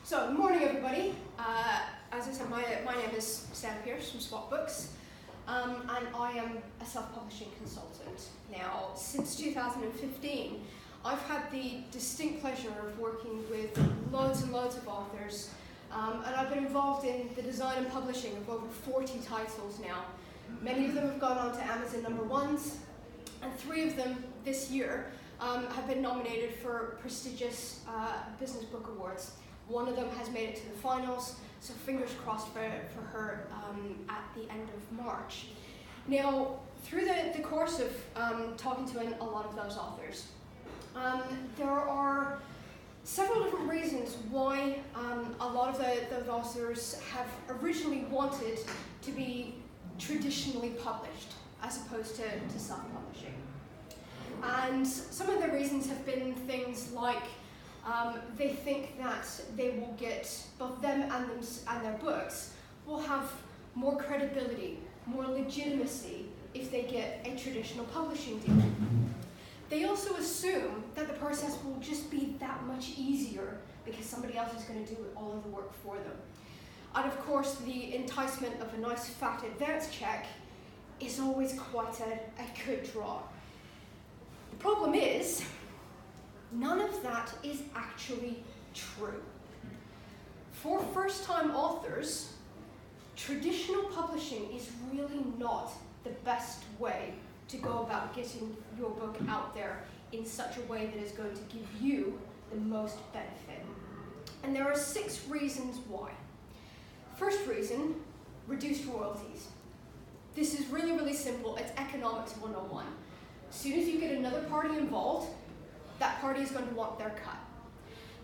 So, good morning, everybody. As I said, my name is Sam Pierce from SWATT Books, and I am a self-publishing consultant. Now, since 2015, I've had the distinct pleasure of working with loads and loads of authors, and I've been involved in the design and publishing of over 40 titles now. Many of them have gone on to Amazon #1s, and 3 of them this year have been nominated for prestigious business book awards. One of them has made it to the finals, so fingers crossed for her at the end of March. Now, through the course of talking to a lot of those authors, there are several different reasons why a lot of those authors have originally wanted to be traditionally published as opposed to self-publishing. And some of the reasons have been things like they think that they will get, both them and their books, will have more credibility, more legitimacy if they get a traditional publishing deal. They also assume that the process will just be that much easier because somebody else is going to do all of the work for them. And of course, the enticement of a nice fat advance check is always quite a good draw. The problem is, none of that is actually true. For first-time authors, traditional publishing is really not the best way to go about getting your book out there in such a way that is going to give you the most benefit. And there are 6 reasons why. First reason, reduced royalties. This is really, really simple. It's economics 101. As soon as you get another party involved, that party is going to want their cut.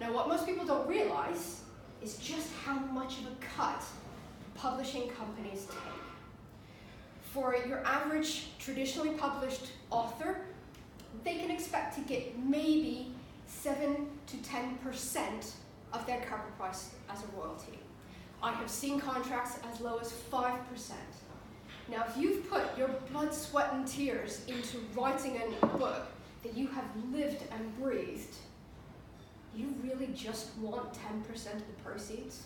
Now, what most people don't realize is just how much of a cut publishing companies take. For your average traditionally published author, they can expect to get maybe 7 to 10% of their cover price as a royalty. I have seen contracts as low as 5%. Now, if you've put your blood, sweat, and tears into writing a book that you have lived and breathed, you really just want 10% of the proceeds?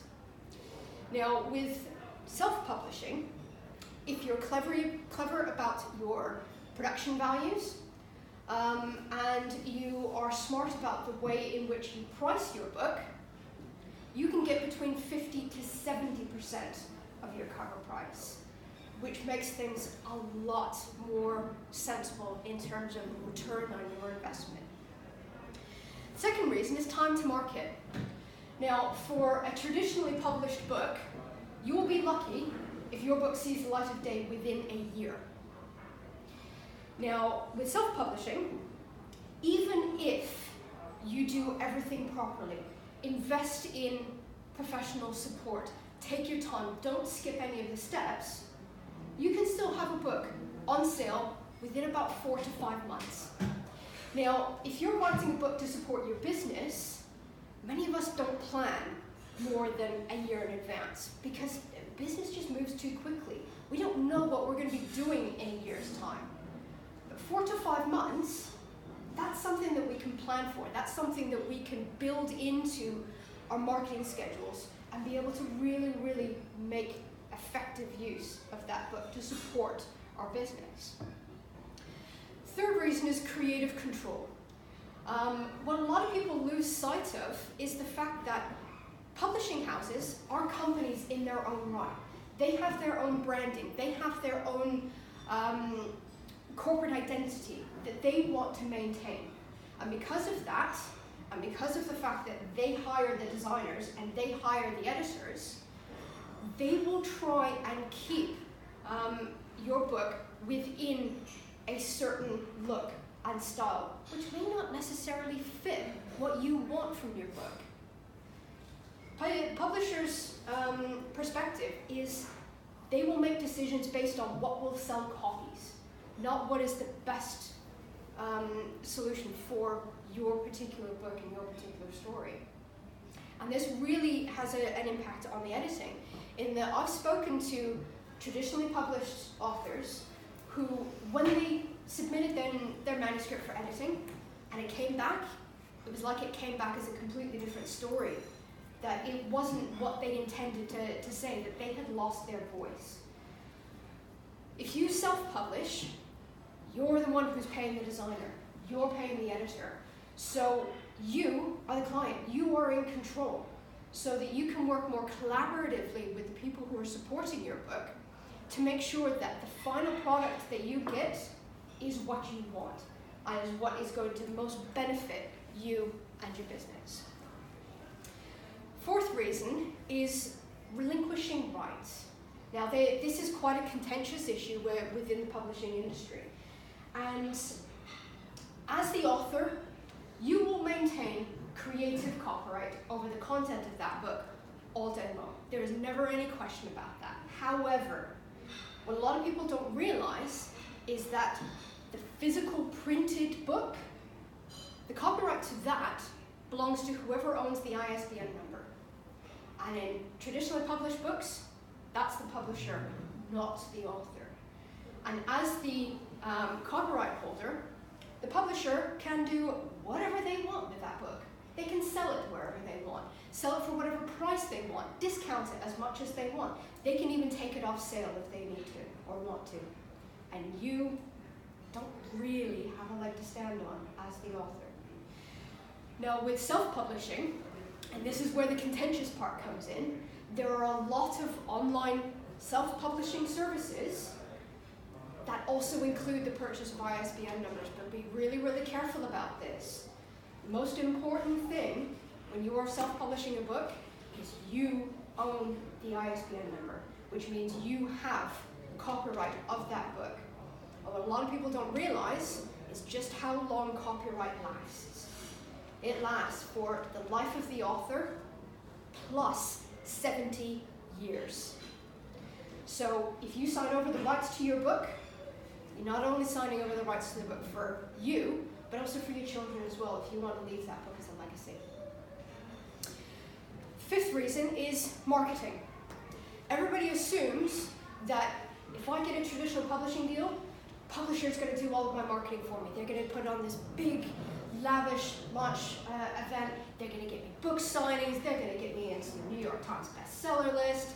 Now, with self-publishing, if you're clever about your production values, and you are smart about the way in which you price your book, you can get between 50 to 70% of your cover price, which makes things a lot more sensible in terms of return on your investment. Second reason is time to market. Now, for a traditionally published book, you will be lucky if your book sees the light of day within a year. Now, with self-publishing, even if you do everything properly, invest in professional support, take your time, don't skip any of the steps, you can still have a book on sale within about 4 to 5 months. Now, if you're writing a book to support your business, many of us don't plan more than a year in advance because business just moves too quickly. We don't know what we're going to be doing in a year's time. But 4 to 5 months, that's something that we can plan for. That's something that we can build into our marketing schedules and be able to really, really make effective use of that book to support our business. Third reason is creative control. What a lot of people lose sight of is the fact that publishing houses are companies in their own right. They have their own branding. They have their own corporate identity that they want to maintain. And because of that, and because of the fact that they hire the designers and they hire the editors, they will try and keep your book within a certain look and style, which may not necessarily fit what you want from your book. Publishers' perspective is they will make decisions based on what will sell copies, not what is the best solution for your particular book and your particular story. And this really has an impact on the editing, in that I've spoken to traditionally published authors who, when they submitted their manuscript for editing and it came back, it was like it came back as a completely different story that it wasn't what they intended to say, that they had lost their voice. If you self-publish, you're the one who's paying the designer. You're paying the editor. So you are the client. You are in control, so that you can work more collaboratively with the people who are supporting your book to make sure that the final product that you get is what you want and is what is going to most benefit you and your business. Fourth reason is relinquishing rights. Now, this is quite a contentious issue within the publishing industry. And as the author, you will maintain creative copyright over the content of that book all day long. There is never any question about that. However, what a lot of people don't realize is that the physical printed book, the copyright to that belongs to whoever owns the ISBN number. And in traditionally published books, that's the publisher, not the author. And as the copyright holder, the publisher can do whatever they want with that book. They can sell it wherever they want, sell it for whatever price they want, discount it as much as they want. They can even take it off sale if they need to or want to. And you don't really have a leg to stand on as the author. Now, with self-publishing, and this is where the contentious part comes in, there are a lot of online self-publishing services that also include the purchase of ISBN numbers, but be really, really careful about this. The most important thing when you are self-publishing a book is you own the ISBN number, which means you have copyright of that book. And what a lot of people don't realize is just how long copyright lasts. It lasts for the life of the author plus 70 years. So if you sign over the rights to your book, you're not only signing over the rights to the book for you, but also for your children as well, if you want to leave that book as a legacy. Fifth reason is marketing. Everybody assumes that if I get a traditional publishing deal, publisher's going to do all of my marketing for me. They're going to put on this big, lavish launch event. They're going to get me book signings. They're going to get me into the New York Times bestseller list.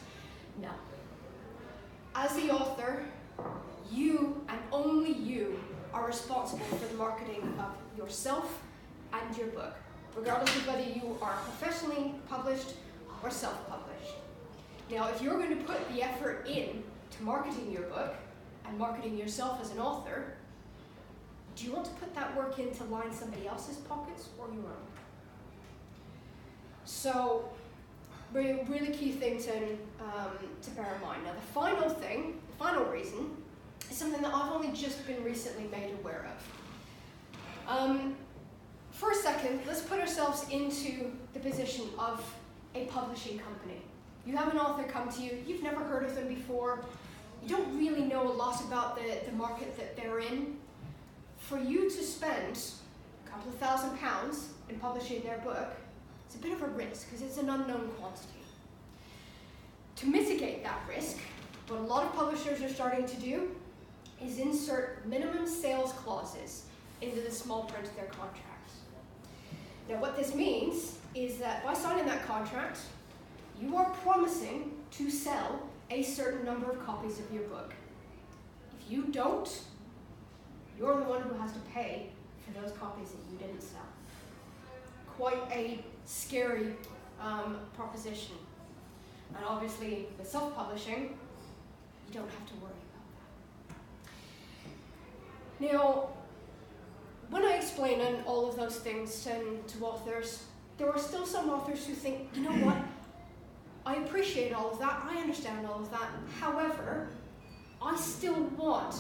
No. As the author, you and only you are responsible for the marketing of yourself and your book, regardless of whether you are professionally published or self-published. Now, if you're going to put the effort in to marketing your book and marketing yourself as an author, do you want to put that work in to line somebody else's pockets or your own? So, really key thing to bear in mind. Now, the final reason, is something that I've only just been recently made aware of. For a second, let's put ourselves into the position of a publishing company. You have an author come to you, you've never heard of them before, you don't really know a lot about the market that they're in. For you to spend a couple of £1,000 in publishing their book, it's a bit of a risk because it's an unknown quantity. To mitigate that risk, what a lot of publishers are starting to do is insert minimum sales clauses into the small print of their contracts. Now, what this means is that by signing that contract, you are promising to sell a certain number of copies of your book. If you don't, you're the one who has to pay for those copies that you didn't sell. Quite a scary proposition. And obviously, with self-publishing, you don't have to worry about that. Now, when I explain all of those things to authors, there are still some authors who think, you know what, I appreciate all of that, I understand all of that, however, I still want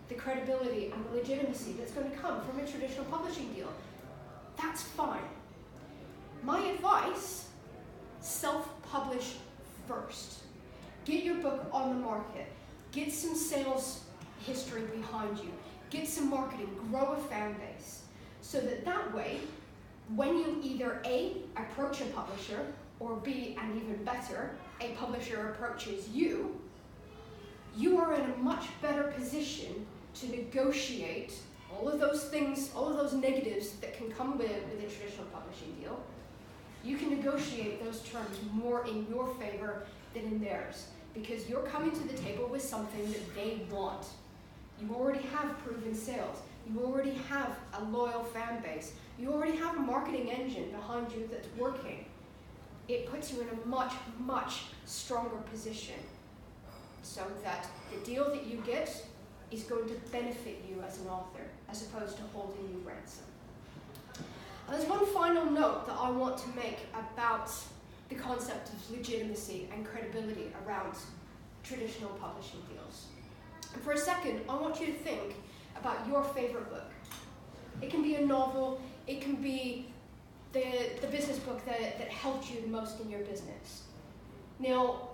the credibility and the legitimacy that's going to come from a traditional publishing deal. That's fine. My advice, self-publish first. Get your book on the market. Get some sales history behind you. Get some marketing. Grow a fan base. So that way, when you either A, approach a publisher, or B, and even better, a publisher approaches you, you are in a much better position to negotiate all of those things, all of those negatives that can come with a traditional publishing deal, you can negotiate those terms more in your favor than in theirs, because you're coming to the table with something that they want. You already have proven sales. You already have a loyal fan base. You already have a marketing engine behind you that's working. It puts you in a much, much stronger position so that the deal that you get is going to benefit you as an author, as opposed to holding you ransom. And there's one final note that I want to make about the concept of legitimacy and credibility around traditional publishing deals. And for a second, I want you to think about your favorite book. It can be a novel, it can be the business book that helped you the most in your business. Now,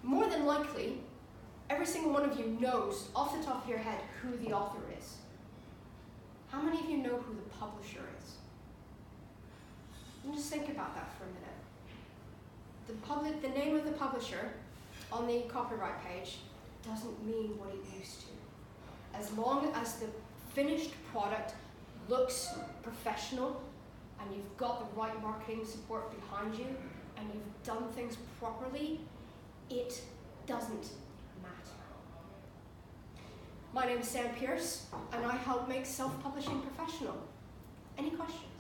more than likely, every single one of you knows off the top of your head who the author is. How many of you know who the publisher is? And just think about that for a minute. The name of the publisher on the copyright page doesn't mean what it used to. As long as the finished product looks professional and you've got the right marketing support behind you and you've done things properly, it doesn't matter. My name is Sam Pierce and I help make self-publishing professional. Any questions?